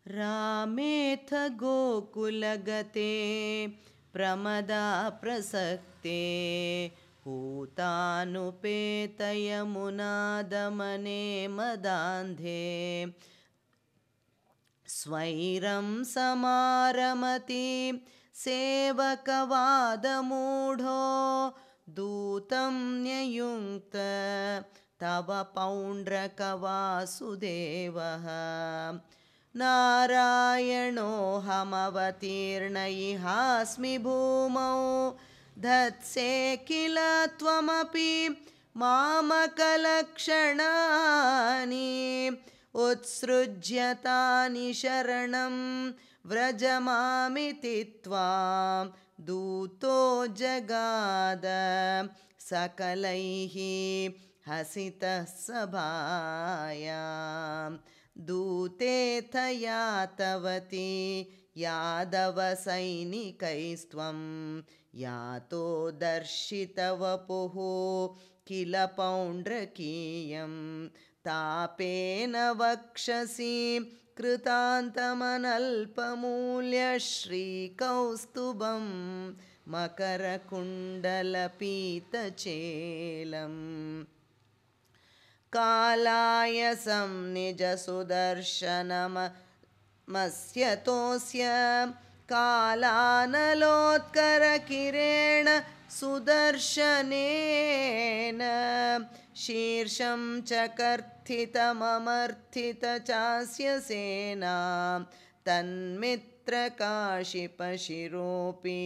रामेऽथ गोकुलगते प्रमदा प्रसक्ते पूतानुपेतयमुनादमने मदान्धे स्वैरं समारमति सेवकवादमूढो दूतं न्ययुङ्क्त तव पौण्ड्रकवासुदेवः नारायणोऽहमवतीर्ण इहास्मि भूमौ धत्से किल त्वमपि मामकलक्षणानि उत्सृज्यतानि शरणं व्रजमामिति त्वां दूतो जगाद सकलैः हसितः सभायां दूतेऽथ यातवती यादवसैनिकैस्त्वं यातो दर्शितवपुः किल पौण्ड्रकीयं तापेन वक्षसि कृतान्तमनल्पमूल्यश्रीकौस्तुभं मकरकुण्डलपीतचेलम् कालायसं निजसुदर्शनमस्यतोऽस्य कालानलोत्करकिरेण सुदर्शनेन शीर्षं च कर्थितममर्थितचास्य सेना तन्मित्रकाशिपशिरोऽपि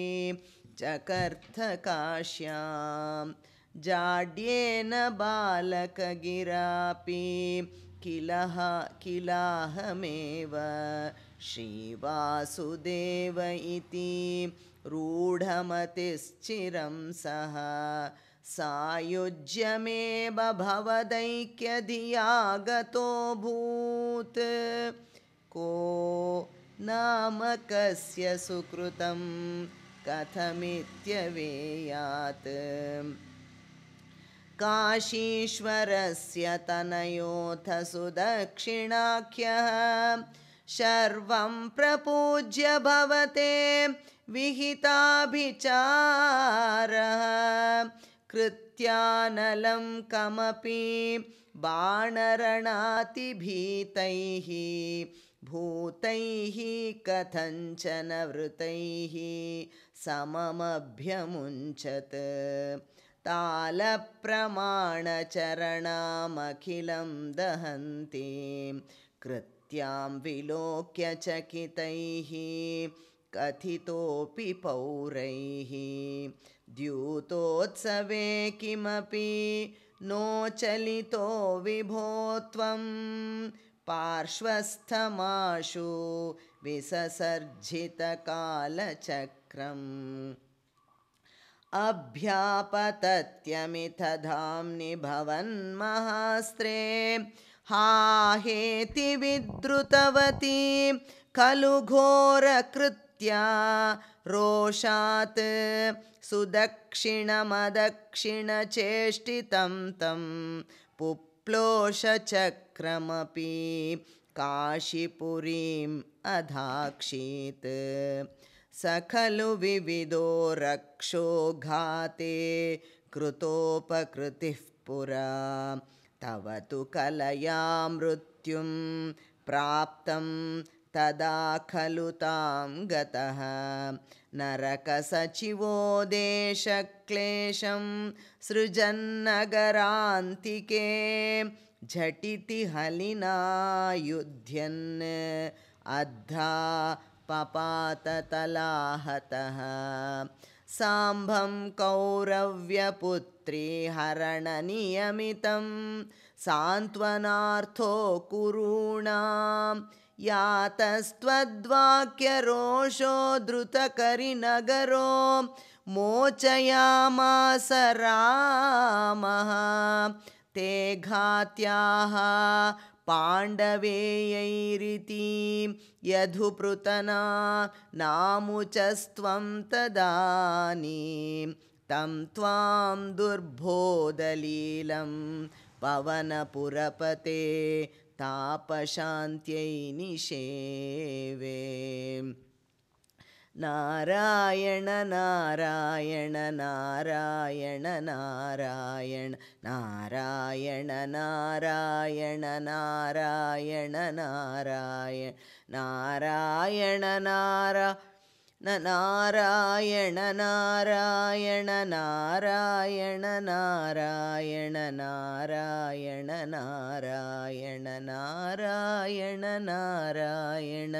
चकर्थकाश्यां जाड्येन बालकगिरापि किलाहमेव श्रीवासुदेव इति रूढमतिश्चिरं सः सायुज्यमेव भवदैक्यधिया गतोऽभूत् को नाम कस्य सुकृतं कथमित्यवेयात् काशीश्वरस्य तनयोऽथ सुदक्षिणाख्यः शर्वं प्रपूज्य भवते विहिताभिचारः कृत्यानलं कमपि बाणरणातिभीतैः भूतैः कथञ्चन वृतैः सममभ्यमुञ्चत् तालप्रमाणचरणामखिलं दहन्तीं कृत्यां विलोक्य चकितैः कथितोऽपि पौरैः द्यूतोत्सवे किमपि नोचलितो विभो त्वं पार्श्वस्थमाशु विससर्जितकालचक्रम् अभ्यापतत्यमिथ धाम्नि भवन्महास्त्रे हाहेति विद्रुतवती खलु घोरकृत्या रोषात् सुदक्षिणमदक्षिणचेष्टितं तं पुप्लोषचक्रमपि काशीपुरीम् अधाक्षीत् स खलु विविधो रक्षो घाते कृतोपकृतिः पुरा तव तु कलया मृत्युं प्राप्तं तदा खलु तां गतः नरकसचिवो देशक्लेशं सृजन्नगरान्तिके झटिति हलिना युध्यन् अद्धा पपाततलाहतः साम्भं कौरव्यपुत्री हरणनियमितं सान्त्वनार्थो कुरूणां यातस्त्वद्वाक्यरोषो द्रुतकरिनगरो मोचयामास रामः ते घात्याः पाण्डवेयैरिति यधुपृतना नामुचस्त्वं तदानीं तं त्वां दुर्बोधलीलं पवनपुरपते तापशान्त्यै निषेवे नारायण नारायण नारायण नारायण नारायण नारायण नारायण नारायण नारायण नारायण नारायण नारायण नारायण नारायण नारायण नारायण नारायण नारायण नारायण